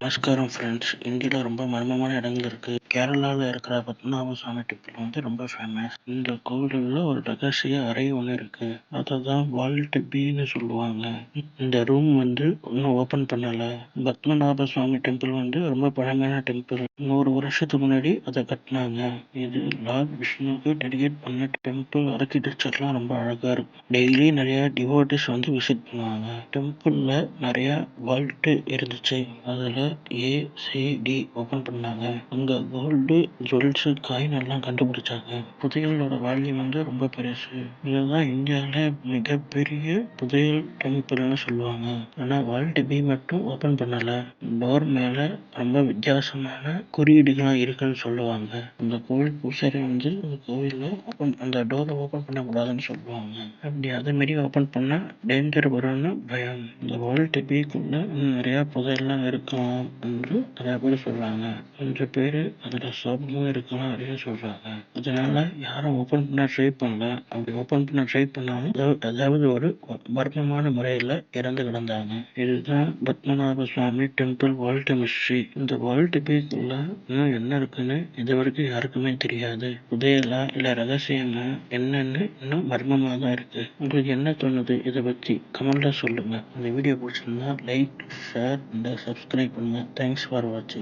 நமஸ்காரம் ஃப்ரெண்ட்ஸ். இந்தியாவில் ரொம்ப மர்மமான இடங்கள் இருக்கு. கேரளாவில் இருக்கிற பத்மநாப சுவாமி டெம்பிள் ரொம்ப ஃபேமஸ். இந்த கோவிலில் ஒரு ரகசிய அறை ஒன்று இருக்கு. அதை தான் வால்ட் பின்னு சொல்லுவாங்க. இந்த ரூம் இன்னும் ஓப்பன் பண்ணல. பத்மநாப சுவாமி டெம்பிள் ரொம்ப பழமையான டெம்பிள். 100 வருஷத்துக்கு முன்னாடி அதை கட்டினாங்க. இது லார்ட் விஷ்ணுவுக்கு டெடிகேட் பண்ண டெம்பிள். ஆர்கிடெக்சர்லாம் ரொம்ப அழகா இருக்கும். டெய்லி நிறைய டிவோட்டிஸ் விசிட் பண்ணுவாங்க. டெம்பிள்ல நிறைய வால்ட் இருந்துச்சு. அதுல ஏசிடி ஓபன் பண்ணாங்க. அங்க கோல்டு ஜுவல்ஸ் காயின் எல்லாம் கண்டுபிடிச்சாங்க. புதையலோட வேல்யூ ரொம்ப பெருசு. இதுதான் இந்தியாவில மிகப்பெரிய புதையல் டெம்பிள்னு சொல்லுவாங்க. ஆனா வால்ட் பி மட்டும் ஓபன் பண்ணல. டோர் மேல ரொம்ப வித்தியாசமான குறியீடுகள் இருக்குன்னு சொல்லுவாங்க. அந்த கோவில் பூசாரி அந்த கோவில்ல அந்த டோரை ஓபன் பண்ணக்கூடாதுன்னு சொல்லுவாங்க. அப்படி அதே மாதிரி ஓபன் பண்ணா டேஞ்சர் வரும்னு பயம். இந்த வால்ட் பிக்குள்ள நிறைய புதையல்லாம் இருக்கலாம் என்று நிறைய பேர் சொல்றாங்க. கொஞ்சம் பேரு அதுல சாபமும் இருக்கலாம் அப்படின்னு சொல்றாங்க. அதனால யாரும் ஓபன் பண்ண ட்ரை பண்ணல. அப்படி ஓபன் பண்ண ட்ரை பண்ணாலும் அதாவது ஒரு மர்மமான முறையில இறந்து கிடந்தாங்க. இதுதான் பத்மநாப சுவாமி டெம்பிள் வால்ட் மிஸ்ட்ரி. இந்த வால்ட் பீக்குள்ள இன்னும் என்ன இருக்குன்னு இது வரைக்கும் யாருக்குமே தெரியாது. புதையலா இல்ல ரகசியமா என்னன்னு இன்னும் மர்மமா தான் இருக்கு. உங்களுக்கு என்ன தோணுது இதை பத்தி கமெண்ட்ல சொல்லுங்க. இந்த வீடியோ பிடிச்சிருந்தா லைக், ஷேர் அண்ட் சப்ஸ்கிரைப் பண்ணுங்க. தேங்க்ஸ் ஃபார் வாட்சிங்.